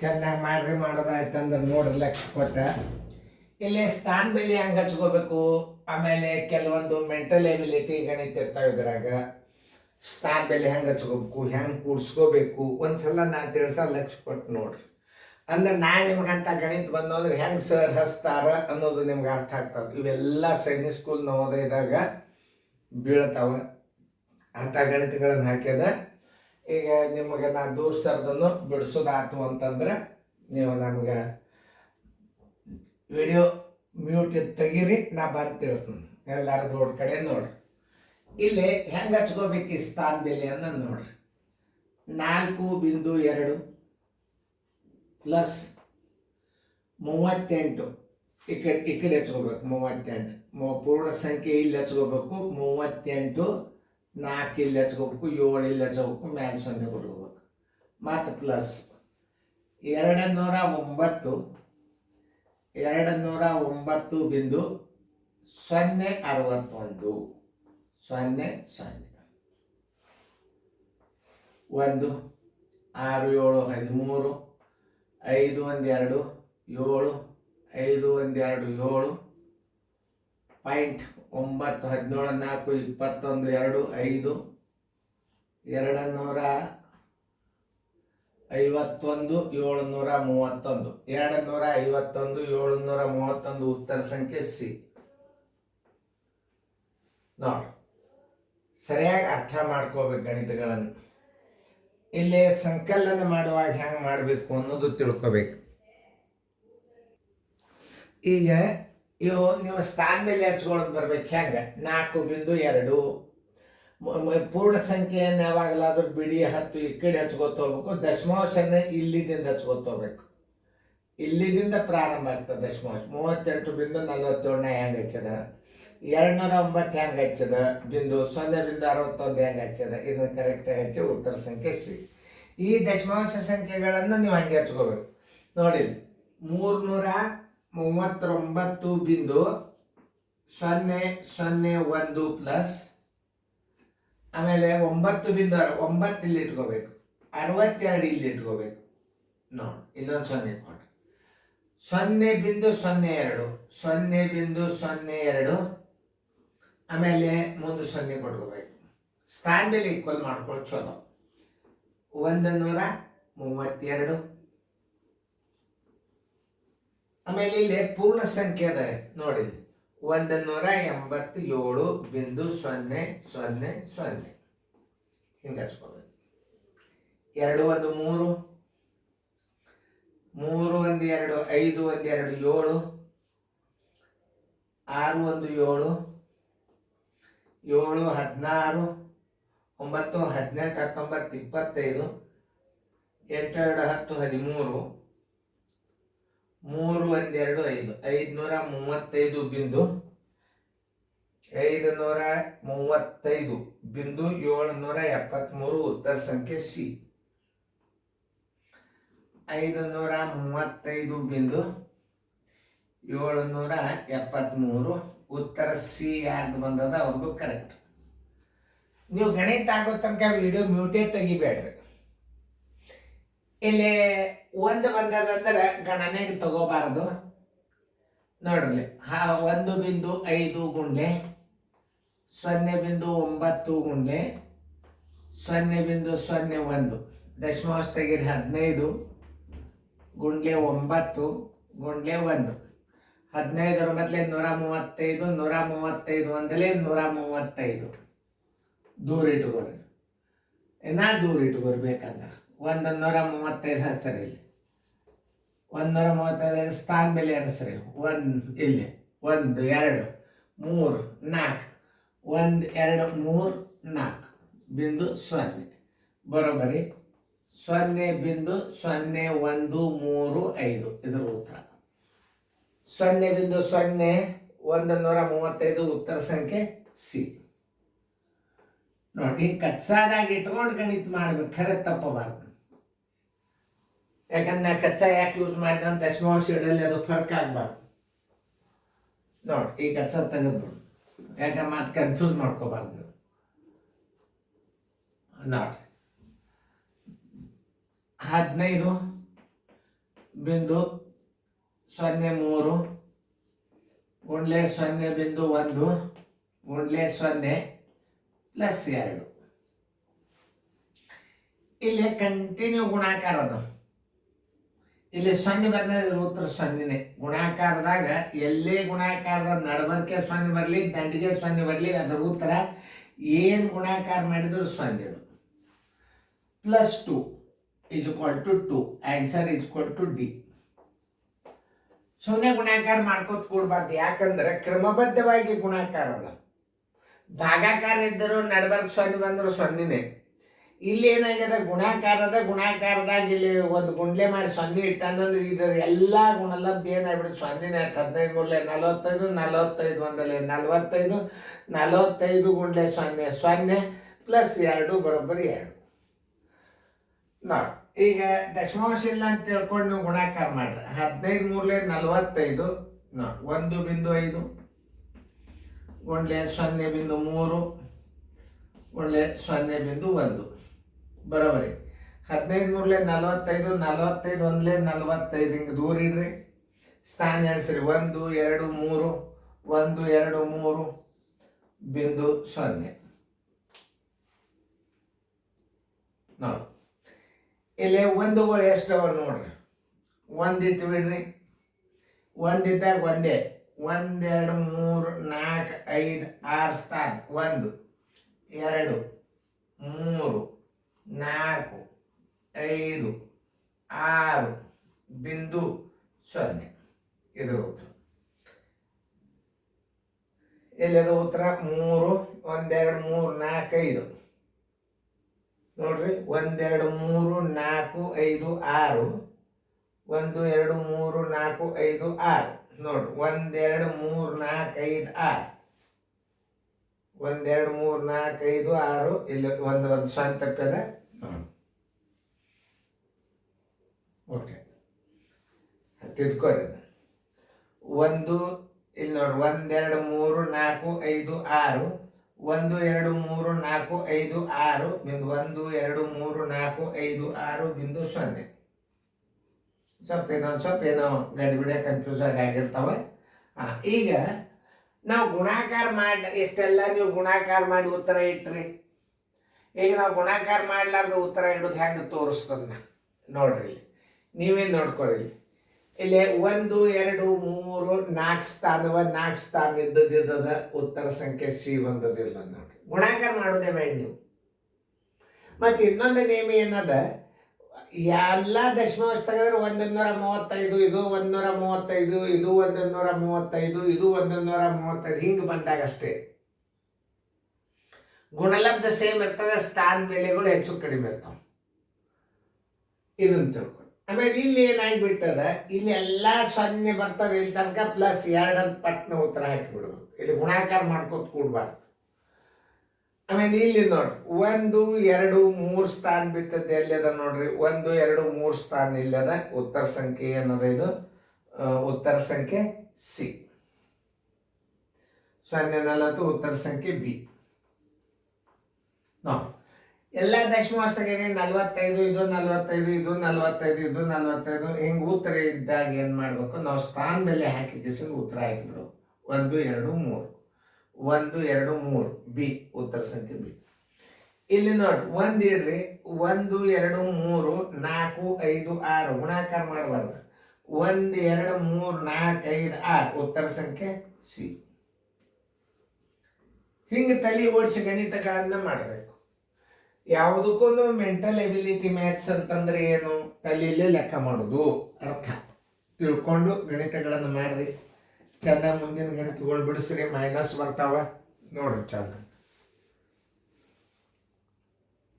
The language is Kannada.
ಚೆನ್ನಾಗಿ ಮಾಡ್ರಿ ಮಾಡೋದಾಯ್ತಂದ್ರೆ ನೋಡ್ರಿ ಲಕ್ಷ ಕೊಟ್ಟ ಇಲ್ಲಿ ಸ್ಥಾನ ಬೆಲೆ ಹೆಂಗೆ ಹಚ್ಕೋಬೇಕು. ಆಮೇಲೆ ಕೆಲವೊಂದು ಮೆಂಟಲ್ ಎಬಿಲಿಟಿ ಗಣಿತ ಇರ್ತಾವೆ ಇದ್ರಾಗ. ಸ್ಥಾನ ಬೆಲೆ ಹೆಂಗೆ ಹಚ್ಕೋಬೇಕು, ಹೆಂಗೆ ಕೂಡ್ಸ್ಕೋಬೇಕು ಒಂದ್ಸಲ ನಾನು ತಿಳಿಸ ಲಕ್ಷ ಕೊಟ್ಟು ನೋಡ್ರಿ. ಅಂದ್ರೆ ನಾಳೆ ನಿಮ್ಗೆ ಅಂತ ಗಣಿತ ಬಂದು ಅಂದ್ರೆ ಹೆಂಗೆ ಸರ್ ಹಚ್ತಾರ ಅನ್ನೋದು ನಿಮ್ಗೆ ಅರ್ಥ ಆಗ್ತದೆ. ಇವೆಲ್ಲ ಸೈನಿಕ್ ಸ್ಕೂಲ್ ನವೋದಯದಾಗ ಬೀಳ್ತಾವ ಅಂಥ ಗಣಿತಗಳನ್ನು ಹಾಕ್ಯದ. ಈಗ ನಿಮಗೆ ನಾ ದೂರ ಸರ್ದನ್ನು ಬಿಡಿಸೋದಾತು ಅಂತಂದ್ರೆ ನೀವು ನಮ್ಗೆ ವಿಡಿಯೋ ಮ್ಯೂಟ್ ತೆಗೀರಿ, ನಾ ಬಂದು ತಿಳಿಸ್ತೀನಿ. ಎಲ್ಲರೂ ಬೋರ್ಡ್ ಕಡೆ ನೋಡ್ರಿ. ಇಲ್ಲಿ ಹೆಂಗೆ ಹಚ್ಕೋಬೇಕು ಈ ಸ್ಥಾನ ಬೆಲೆಯನ್ನು ನೋಡ್ರಿ. 4.2 ಪ್ಲಸ್ 38 ಈ ಕಡೆ ಹಚ್ಕೋಬೇಕು. 38 ಪೂರ್ಣ ಸಂಖ್ಯೆ ಇಲ್ಲಿ ಹಚ್ಕೋಬೇಕು. 38 4 ಇಲ್ಲಿ ಹಚ್ಕೋಬೇಕು, 7 ಇಲ್ಲಿ ಹಚ್ಕೋಬೇಕು, ಮ್ಯಾಲೆ 0 ಕೊಡ್ಕೋಬೇಕು. ಮತ್ತು ಪ್ಲಸ್ 209 209.061 0 0 1 6 7 13 5 1 2 7 5 1 2 7 ಪಾಯಿಂಟ್ 9 17 4 21 2 5 251 731 251 731 ಉತ್ತರ ಸಂಖ್ಯೆ ಸಿ. ನೋಡಿ, ಸರಿಯಾಗಿ ಅರ್ಥ ಮಾಡ್ಕೋಬೇಕು ಗಣಿತಗಳನ್ನು. ಇಲ್ಲಿ ಸಂಕಲನ ಮಾಡುವಾಗ ಹೆಂಗೆ ಮಾಡಬೇಕು ಅನ್ನೋದು ತಿಳ್ಕೋಬೇಕು. ಈಗ ನೀವು ಸ್ಥಾನ ಮೇಲೆ ಹಚ್ಕೊಳ್ಳೋದು ಬರ್ಬೇಕು. ಹೆಂಗೆ 4.2 ಪೂರ್ಣ ಸಂಖ್ಯೆಯನ್ನು ಯಾವಾಗಲಾದ್ರೂ ಬಿಡಿ 10 ಈ ಕಡೆ ಹಚ್ಕೋತ ಹೋಗ್ಬೇಕು. ದಶಮಾಂಶನ ಇಲ್ಲಿದಿಂದ ಹಚ್ಕೋತ ಹೋಗ್ಬೇಕು. ಇಲ್ಲಿದಿಂದ ಪ್ರಾರಂಭ ಆಗ್ತದೆ ದಶಮಾಂಶ. 38.47 ಹೆಂಗೆ ಹಚ್ಚದ, 209 ಹೆಂಗೆ ಹಚ್ಚದ, 0.61 ಹೆಂಗೆ ಹಚ್ಚದ, ಇದನ್ನು ಕರೆಕ್ಟಾಗಿ ಹಚ್ಚಿ ಉತ್ತರ ಸಂಖ್ಯೆ ಸಿ. ಈ ದಶಮಾಂಶ ಸಂಖ್ಯೆಗಳನ್ನು ನೀವು ಹಂಗೆ ಹಚ್ಕೋಬೇಕು. ನೋಡಿ, 339.001 ಪ್ಲಸ್ ಆಮೇಲೆ 9.9 ಇಲ್ಲಿ ಇಟ್ಕೋಬೇಕು, 62 ಇಲ್ಲಿ ಇಟ್ಕೋಬೇಕು. ನೋಡಿ, ಇಲ್ಲೊಂದು 0 ಕೊಟ್ಟು 0.02 0.02 ಆಮೇಲೆ ಮುಂದೆ 0 ಕೊಟ್ಕೋಬೇಕು. ಸ್ಥಾನದಲ್ಲಿ ಈಕ್ವಲ್ ಮಾಡ್ಕೊಳ್ಳಿ ಚಲೋ. 132 ಆಮೇಲೆ ಇಲ್ಲಿ ಪೂರ್ಣ ಸಂಖ್ಯೆ ಅದ ನೋಡಿ, 187.000 ಹಿಂಗೆ ಹಚ್ಕೋಬೇಕು. 2 1 3 3 1 2 5 1 2 7 6 1 7 7 16 9 18 19 25 8 2 10 13 3 1 2 5 535.773 ಉತ್ತರ ಸಂಖ್ಯೆ ಸಿ. 535.773 ಉತ್ತರ ಸಿ. ಯಾರ್ದು ಬಂದದ ಅವ್ರದ್ದು ಕರೆಕ್ಟ್. ನೀವು ಗಣಿತ ಆಗೋ ತನಕ ವಿಡಿಯೋ ಮ್ಯೂಟೇ ತೆಗಿಬೇಡ್ರಿ. ಇಲ್ಲಿ ಒಂದು ಬಂದದಂದ್ರೆ ಗಣನೆಗೆ ತಗೋಬಾರದು. ನೋಡ್ರಿ, 1.5 ಗುಂಡ್ಲೆ 0.9 ಗುಂಡ್ಲೆ 0.01 ದಶಮಾಂಶ ತೆಗೀರಿ. 15 ಗುಂಡ್ಲೆ 9 ಗುಂಡ್ಲೆ 1 15 ಮೊದಲೇ 135 135 ಒಂದಲೇ 135 ದೂರ ಇಟ್ಕೊರಿ. ದೂರ ಇಟ್ಕೊರಿ ಬೇಕಂದ್ರೆ 135 ಹಚ್ಚರಿ. ಇಲ್ಲಿ 135 ಸ್ಥಾನ ಬೆಲೆ ಅನಿಸ್ರಿ. 1 ಇಲ್ಲಿ 1 2 3 4 1 2 3 4 ಬಿಂದು 0 ಬರೋಬರಿ 0.0135 ಇದರ ಉತ್ತರ. 0.0135 ಉತ್ತರ ಸಂಖ್ಯೆ ಸಿ. ನೋಡಿ, ಕಚ್ಚಾದಾಗಿ ಇಟ್ಕೊಂಡು ಗಣಿತ ಮಾಡ್ಬೇಕು, ಖರೆ ತಪ್ಪಬಾರ್ದು. ಯಾಕಂದ್ರೆ ಕಚ್ಚಾ ಯಾಕೆ ಯೂಸ್ ಮಾಡಿದ ಅಂತ ದಶಮಾಂಶ ಇಡಲ್ಲಿ ಅದು ಫರ್ಕ್ ಆಗಬಾರ್ದು. ನೋಡಿ, ಈ ಕಚ್ಚಾ ತೆಗೆದ್ಬಿಡು, ಯಾಕೆ ಮತ್ತೆ ಕನ್ಫ್ಯೂಸ್ ಮಾಡ್ಕೋಬಾರ್ದು ನೀವು. ನೋಡಿ, 15.03 ಗುಂಡ್ಲೆ 0.1 ಗುಂಡ್ಲೆ 0 ಪ್ಲಸ್ 2. ಇಲ್ಲಿ ಕಂಟಿನ್ಯೂ ಗುಣಾಕಾರ ಅದ. ಇಲ್ಲಿ 0 ಬಂದ್ರೆ ಉತ್ತರ 0ನೇ. ಗುಣಾಕಾರದಾಗ ಎಲ್ಲೇ ಗುಣಾಕಾರದ ನಡಬರ್ಕೆ 0 ಬರಲಿ, ದಂಡಿಗೆ 0 ಬರಲಿ, ಅದರ ಉತ್ತರ ಏನು ಗುಣಾಕಾರ ಮಾಡಿದ್ರು 0 ಅದು. +2 = 2. Answer = D. ಸುಮ್ಮನೆ ಗುಣಾಕಾರ ಮಾಡ್ಕೋತ ಕೂಡಬಾರ್ದು, ಯಾಕಂದ್ರೆ ಕ್ರಮಬದ್ಧವಾಗಿ ಗುಣಾಕಾರ ಅದ. ಭಾಗಾಕಾರ ಇದ್ದರೂ ನಡಬರ್ಕ್ 0 ಬಂದ್ರು 0ನೇ. ಇಲ್ಲಿ ಏನಾಗ್ಯದ, ಗುಣಾಕಾರದಾಗ ಇಲ್ಲಿ ಒಂದು ಗುಂಡ್ಲೆ ಮಾಡಿ 0 ಇಟ್ಟಂದ್ರೆ ಇದ್ರ ಎಲ್ಲ ಗುಣಲಬ್ಧ ಏನಾಗ್ಬಿಡುತ್ತೆ 0ನೇ ಆಯ್ತು. 15 ಮೂರಲೆ 45, 45 ಒಂದಲೆ 45, 45 ಗುಂಡ್ಲೆ 0, 0 ಪ್ಲಸ್ 2 ಬರೋಬ್ಬರಿ 2. ನೋಡಿ ಈಗ ದಶಮಾಂಶ ಇಲ್ಲ ಅಂತ ತಿಳ್ಕೊಂಡು ನೀವು ಗುಣಾಕಾರ ಮಾಡ್ರಿ. 15 ಮೂರಲೆ 45 ನೋಡಿ 1.5 ಗುಂಡ್ಲೆ 0.3 ಗುಂಡ್ಲೆ 0.1 ಬರೋಬರಿ. 15 ಮೂರಲೆ 45, 45 ಒಂದಲೇ 45, ಹಿಂಗೆ ದೂರ ಇಡ್ರಿ, ಸ್ಥಾನ ಎಣಿಸ್ರಿ. 1 2 3 1 2 3.0. ನೋಡಿ ಇಲ್ಲಿ ಒಂದುಗಳು ಎಷ್ಟವ ನೋಡ್ರಿ. 1 ಇಟ್ಟು ಬಿಡ್ರಿ, 1 ಇದ್ದಾಗ ಒಂದೇ. 1 2 3 4 5 6 ಸ್ಥಾನ. 1 2 3 4 5 6.0. ಇದ್ರ ಉತ್ತರ. ಇಲ್ಲದ ಉತ್ತರ 3 1 2 3 4 5 ನೋಡ್ರಿ. 1 2 3 4 5 6 1 2 3 4 5 6 ನೋಡ್ರಿ. 1 2 3 4 5 6 1 2 3 4 5 6. ಇಲ್ಲಿ ಒಂದು ಸಣ್ಣ ತಪ್ಪದ. ಓಕೆ, ತಿಳ್ಕೊರಿ. 1 ಇಲ್ಲಿ ನೋಡ್ರಿ. 1 2 3 4 5 6 1 2 3 4 5 6 1 2 3 4 5 6.0. ಸ್ವಲ್ಪ ಏನೋ ಗಡಿಬಿಡೆ ಕನ್ಫ್ಯೂಸ್ ಆಗಿರ್ತಾವೆ. ಈಗ ನಾವು ಗುಣಾಕಾರ ಮಾಡಿ ಇಷ್ಟೆಲ್ಲ ನೀವು ಗುಣಾಕಾರ ಮಾಡಿ ಉತ್ತರ ಇಟ್ರಿ. ಈಗ ನಾವು ಗುಣಾಕಾರ ಮಾಡಲಾರ್ದು ಉತ್ತರ ಇಡೋದು ಹೆಂಗೆ ತೋರಿಸ್ತದ ನೋಡ್ರಿ. ನೀವೇನು ನೋಡ್ಕೊರಿ. ಇಲ್ಲಿ 1 2 3 4 ಸ್ಥಾನವ 4 ಸ್ಥಾನ ಇದ್ದದ ಉತ್ತರ ಸಂಖ್ಯೆ C ಬಂದದಿಲ್ಲ ನೋಡ್ರಿ. ಗುಣಾಕಾರ ಮಾಡೋದೇ ಬೇಡ ನೀವು. ಮತ್ತು ಇನ್ನೊಂದು ನೇಮ ಏನದ, ಎಲ್ಲ ದಶಮಾಂಶ ತೆಗೆದ್ರೆ 135, ಇದು 135, ಇದು 135, ಇದು 135 ಹಿಂಗೆ ಬಂದಾಗ ಅಷ್ಟೇ. ಗುಣಲಬ್ಧ ಸೇಮ್ ಇರ್ತದೆ, ಸ್ಥಾನ ಬೆಲೆಗಳು ಹೆಚ್ಚು ಕಡಿಮೆ ಇರ್ತಾವೆ. ಇದನ್ನು ತಿಳ್ಕೊಂಡು ಆಮೇಲೆ ಇಲ್ಲಿ ಏನಾಗಿಬಿಟ್ಟದ, ಇಲ್ಲಿ ಎಲ್ಲ 0 ಬರ್ತದೆ. ಇಲ್ಲಿ ತನಕ +2 ಪಟ್ನ ಉತ್ತರ ಹಾಕಿಬಿಡ್ಬೇಕು. ಇಲ್ಲಿ ಗುಣಾಕಾರ ಮಾಡ್ಕೋತ ಕೂಡಬಾರ್ದು. ಆಮೇಲೆ ಇಲ್ಲಿ ನೋಡ್ರಿ 1 2 3 ಸ್ಥಾನ ಬಿಟ್ಟದ್ದು ಎಲ್ಲದ ನೋಡ್ರಿ. 1 2 3 ಸ್ಥಾನ ಇಲ್ಲದ. ಉತ್ತರ ಸಂಖ್ಯೆ ಏನದ ಇದು? ಉತ್ತರ ಸಂಖ್ಯೆ C. 0 ಉತ್ತರ ಸಂಖ್ಯೆ B. ನೋಡಿ ಎಲ್ಲ ದಶಮಾಂಶ ತೆಗೆದ್ರೆ 45, ಇದು 45, ಇದು 45, ಇದು 45 ಹಿಂಗೆ ಉತ್ತರ ಇದ್ದಾಗ ಏನು ಮಾಡಬೇಕು, ನಾವು ಸ್ಥಾನ ಬೆಲೆ ಹಾಕಿ ಉತ್ತರ ಹಾಕಿಬಿಡು. 1 2 3 1 2 3 B. ಉತ್ತರ ಸಂಖ್ಯೆ B. ಇಲ್ಲಿ ನೋಡಿ 1 ಇಡ್ರಿ. 1 2 3 4 5 6 ಗುಣಾಕಾರ ಮಾಡಬಾರ್ದು. 1 2 3 4 5 6 ಉತ್ತರ ಸಂಖ್ಯೆ C. ಹಿಂಗೆ ತಲೆ ಓಡಿಸಿ ಗಣಿತಗಳನ್ನ ಮಾಡಬೇಕು. ಯಾವುದಕ್ಕೂ ಮೆಂಟಲ್ ಎಬಿಲಿಟಿ ಮ್ಯಾಥ್ಸ್ ಅಂತಂದ್ರೆ ಏನು, ತಲೆಯಲ್ಲೇ ಲೆಕ್ಕ ಮಾಡೋದು ಅರ್ಥ ತಿಳ್ಕೊಂಡು ಗಣಿತಗಳನ್ನು ಮಾಡ್ರಿ. ಚೆಂದ ಮುಂದಿನ ಗಣಿತಗಳು ಬಿಡಿಸ್ರಿ. ಮೈನಸ್ ಬರ್ತಾವ ನೋಡ್ರಿ ಚೆಂದ.